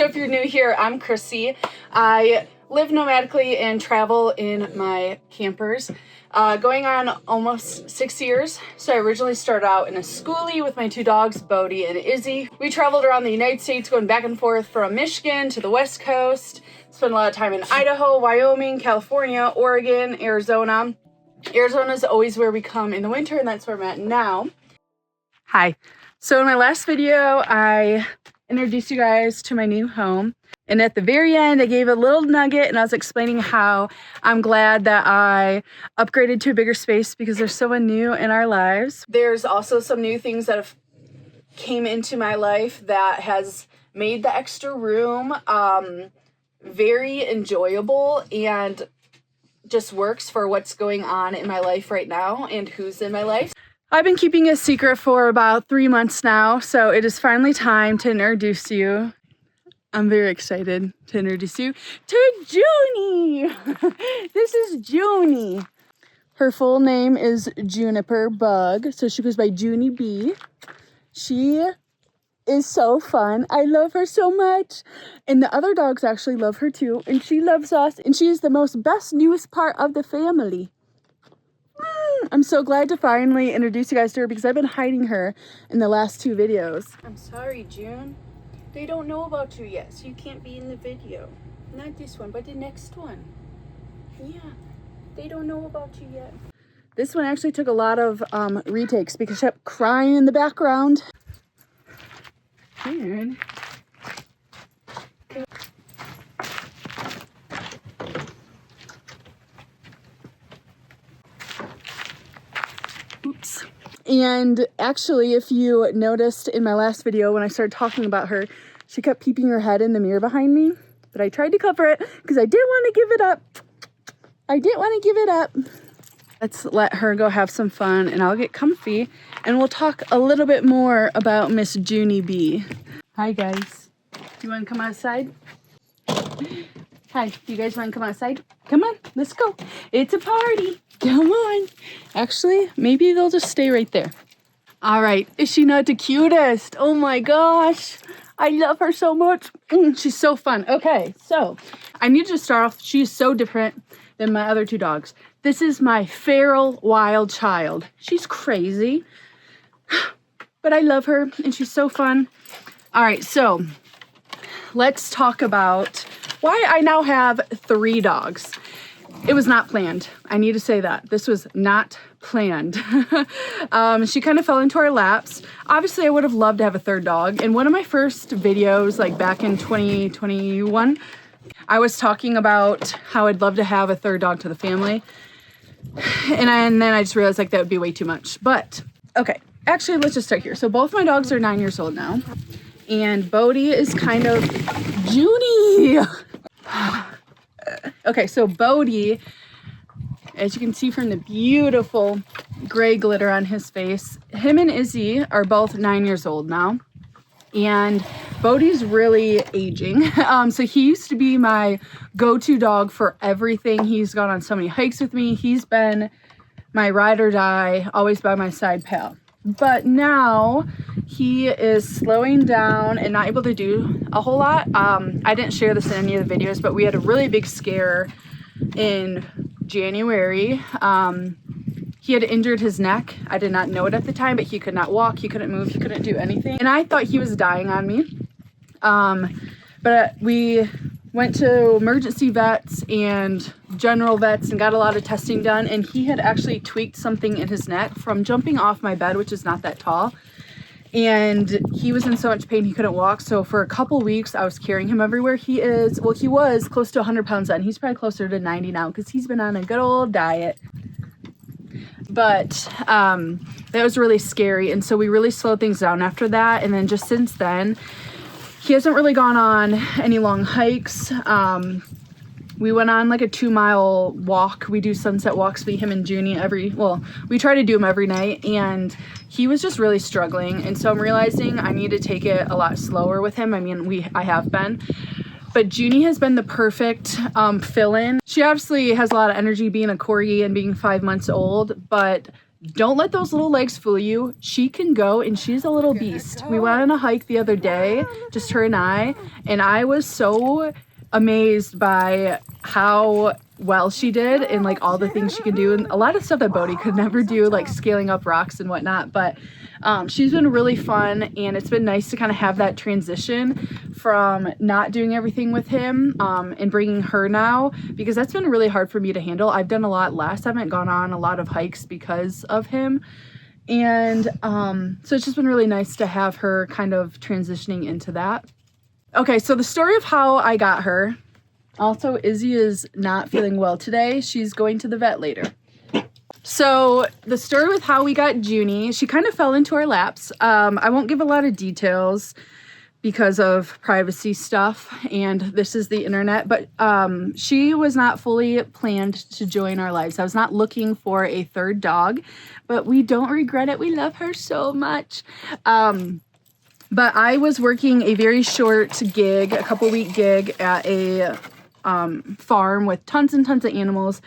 So if you're new here, I'm Krissy. I live nomadically and travel in my campers, going on almost 6 years. So I originally started out in a schoolie with my two dogs, Bodhi and Izzy. We traveled around the United States, going back and forth from Michigan to the West Coast. Spent a lot of time in Idaho, Wyoming, California, Oregon, Arizona. Arizona is always where we come in the winter, and that's where I'm at now. Hi. So in my last video, I introduced you guys to my new home. And at the very end, I gave a little nugget and I was explaining how I'm glad that I upgraded to a bigger space because there's someone new in our lives. There's also some new things that have came into my life that has made the extra room very enjoyable and just works for what's going on in my life right now and who's in my life. I've been keeping a secret for about 3 months now, so it is finally time to introduce you. I'm very excited to introduce you to Juny. This is Juny. Her full name is Juniper Bug, so she goes by Juny B. She is so fun. I love her so much. And the other dogs actually love her too, and she loves us, and she is the best, newest part of the family. I'm so glad to finally introduce you guys to her because I've been hiding her in the last 2 videos. I'm sorry, June. They don't know about you yet, so you can't be in the video. Not this one, but the next one. Yeah, they don't know about you yet. This one actually took a lot of retakes because she kept crying in the background. And oops. And actually, if you noticed in my last video when I started talking about her, she kept peeping her head in the mirror behind me, but I tried to cover it because I didn't want to give it up. I didn't want to give it up. Let's let her go have some fun and I'll get comfy and we'll talk a little bit more about Miss Juny B. Hi guys. Do you want to come outside? Hi, do you guys want to come outside? Come on, let's go. It's a party. Come on. Actually, maybe they'll just stay right there. All right. Is she not the cutest? Oh my gosh. I love her so much. She's so fun. Okay, so I need to start off. She's so different than my other 2 dogs. This is my feral wild child. She's crazy, but I love her and she's so fun. All right, so let's talk about why I now have 3 dogs. It was not planned. I need to say that. This was not planned. She kind of fell into our laps. Obviously, I would have loved to have a 3rd dog. In one of my first videos, like back in 2021, I was talking about how I'd love to have a 3rd dog to the family. And then I just realized like that would be way too much. But, okay. Actually, let's just start here. So both my dogs are 9 years old now. And Bodhi is kind of Juny. Okay, so Bodhi, as you can see from the beautiful gray glitter on his face, him and Izzy are both 9 years old now. And Bodhi's really aging. So he used to be my go-to dog for everything. He's gone on so many hikes with me. He's been my ride or die, always by my side pal. But now he is slowing down and not able to do a whole lot. I didn't share this in any of the videos, but we had a really big scare in January. He had injured his neck. I did not know it at the time, but he could not walk, he couldn't move, he couldn't do anything. And I thought he was dying on me. But we went to emergency vets and general vets and got a lot of testing done. And he had actually tweaked something in his neck from jumping off my bed, which is not that tall. And he was in so much pain he couldn't walk. So for a couple weeks, I was carrying him everywhere. He was close to 100 pounds then. He's probably closer to 90 now because he's been on a good old diet. But that was really scary. And so we really slowed things down after that. And then just since then, he hasn't really gone on any long hikes. We went on like a 2-mile walk. We do sunset walks, him and Juny we try to do them every night. And he was just really struggling. And so I'm realizing I need to take it a lot slower with him. I mean, I have been. But Juny has been the perfect fill-in. She obviously has a lot of energy being a corgi and being 5 months old, but don't let those little legs fool you. She can go, and she's a little beast. We went on a hike the other day, just her and I was so amazed by how well she did and like all the things she can do, and a lot of stuff that Bodhi could never do, like scaling up rocks and whatnot. But she's been really fun, and it's been nice to kind of have that transition from not doing everything with him and bringing her now, because that's been really hard for me to handle. I've done a lot less. I haven't gone on a lot of hikes because of him, and so it's just been really nice to have her kind of transitioning into that. Okay, so the story of how I got her. Also, Izzy is not feeling well today. She's going to the vet later. So the story with how we got Juny, she kind of fell into our laps. I won't give a lot of details because of privacy stuff, and this is the internet, but she was not fully planned to join our lives. I was not looking for a third dog, but we don't regret it. We love her so much. But I was working a very short gig, a couple-week gig at a farm with tons and tons of animals,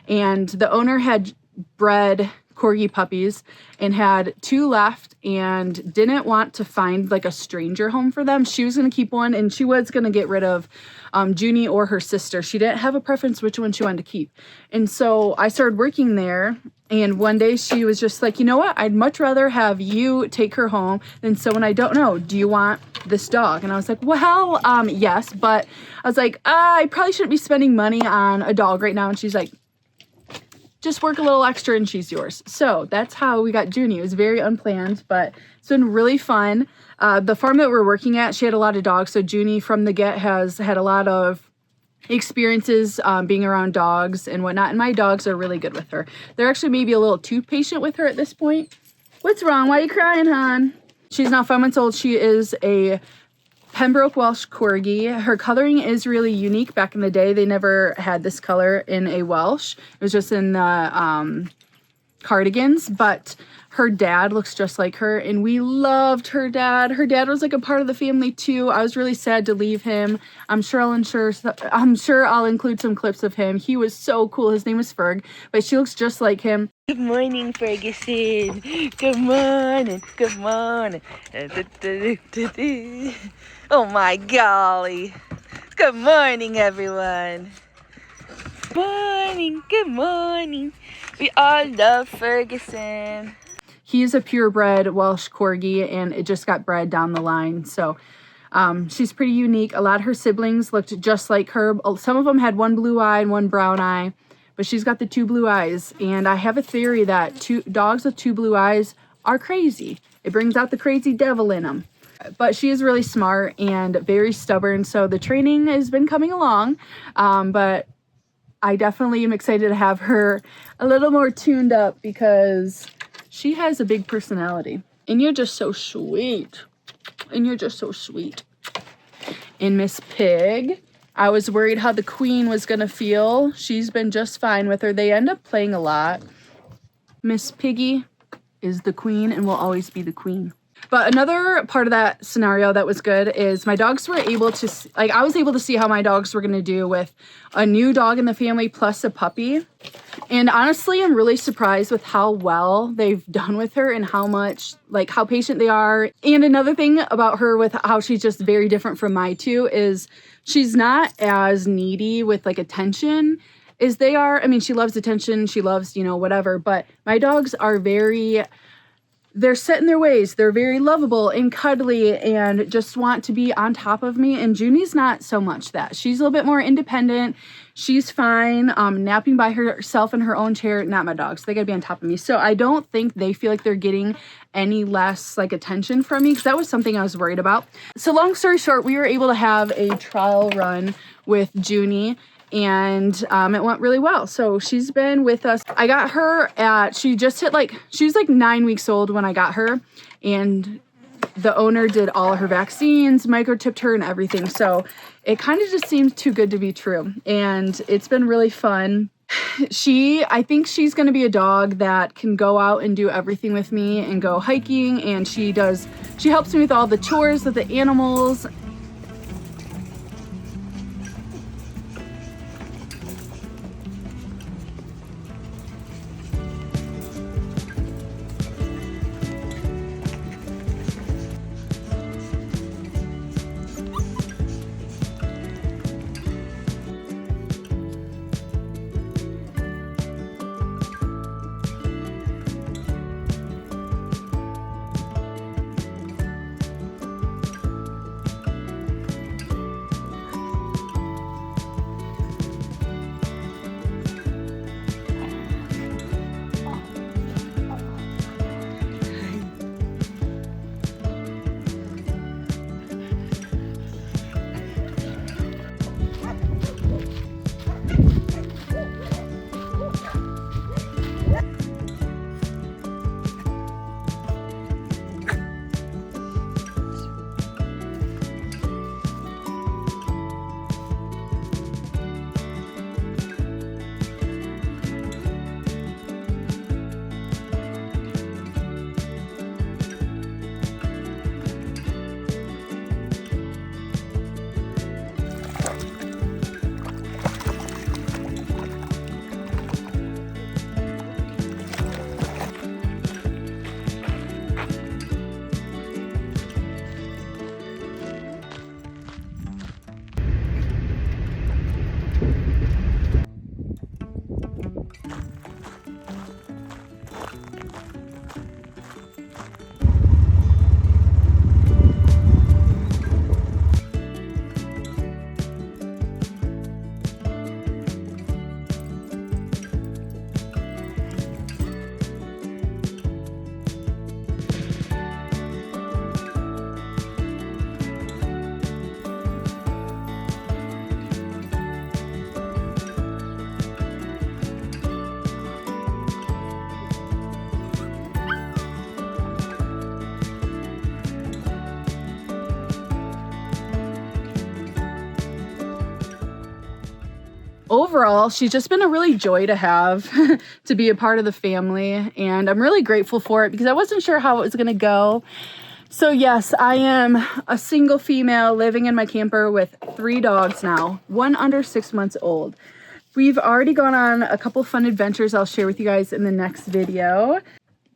and the owner had bred corgi puppies and had 2 left and didn't want to find like a stranger home for them. She was going to keep one, and she was going to get rid of Juny or her sister. She didn't have a preference which one she wanted to keep. And so I started working there, and one day she was just like, you know what, I'd much rather have you take her home than someone I don't know. Do you want this dog? And I was like, well, yes, but I was like, I probably shouldn't be spending money on a dog right now. And she's like, just work a little extra and she's yours. So that's how we got Juny. It was very unplanned, but it's been really fun. The farm that we're working at, she had a lot of dogs. So Juny from the get has had a lot of experiences being around dogs and whatnot. And my dogs are really good with her. They're actually maybe a little too patient with her at this point. What's wrong? Why are you crying, hon? She's now 5 months old. She is a Pembroke Welsh Corgi. Her coloring is really unique. Back in the day, they never had this color in a Welsh. It was just in the cardigans, but her dad looks just like her, and we loved her dad. Her dad was like a part of the family too. I was really sad to leave him. I'm sure I'll include some clips of him. He was so cool. His name was Ferg, but she looks just like him. Good morning, Ferguson. Good morning. Good morning. Oh my golly. Good morning, everyone. Morning. Good morning. We all love Ferguson. He's a purebred Welsh Corgi, and it just got bred down the line. So she's pretty unique. A lot of her siblings looked just like her. Some of them had one blue eye and one brown eye, but she's got the 2 blue eyes. And I have a theory that dogs with 2 blue eyes are crazy. It brings out the crazy devil in them. But she is really smart and very stubborn. So the training has been coming along. But I definitely am excited to have her a little more tuned up because she has a big personality. And you're just so sweet. And you're just so sweet. And Miss Pig, I was worried how the queen was going to feel. She's been just fine with her. They end up playing a lot. Miss Piggy is the queen and will always be the queen. But another part of that scenario that was good is my dogs were able to, like, I was able to see how my dogs were going to do with a new dog in the family plus a puppy. And honestly, I'm really surprised with how well they've done with her and how much, like, how patient they are. And another thing about her with how she's just very different from my 2 is she's not as needy with, like, attention as they are. I mean, she loves attention. She loves, you know, whatever. But my dogs are they're set in their ways. They're very lovable and cuddly and just want to be on top of me. And Juny's not so much that. She's a little bit more independent. She's fine napping by herself in her own chair. Not my dogs. They gotta be on top of me. So I don't think they feel like they're getting any less like attention from me, because that was something I was worried about. So long story short, we were able to have a trial run with Juny, and it went really well. So she's been with us. I got her she was like 9 weeks old when I got her, and the owner did all of her vaccines, microchipped her and everything. So it kind of just seems too good to be true, and it's been really fun. I think she's going to be a dog that can go out and do everything with me and go hiking, and she helps me with all the chores with the animals. overall, she's just been a really joy to have, to be a part of the family, and I'm really grateful for it because I wasn't sure how it was gonna go. So yes, I am a single female living in my camper with 3 dogs now, one under 6 months old. We've already gone on a couple fun adventures I'll share with you guys in the next video.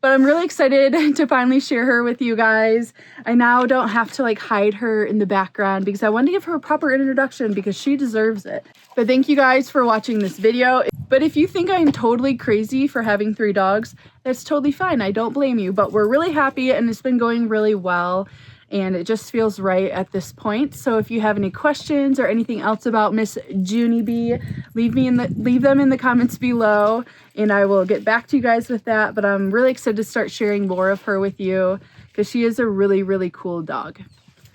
But I'm really excited to finally share her with you guys. I now don't have to like hide her in the background because I wanted to give her a proper introduction because she deserves it. But thank you guys for watching this video. But if you think I'm totally crazy for having 3 dogs, that's totally fine. I don't blame you, but we're really happy and it's been going really well. And it just feels right at this point. So if you have any questions or anything else about Miss Juny B, leave them in the comments below, and I will get back to you guys with that. But I'm really excited to start sharing more of her with you because she is a really, really cool dog.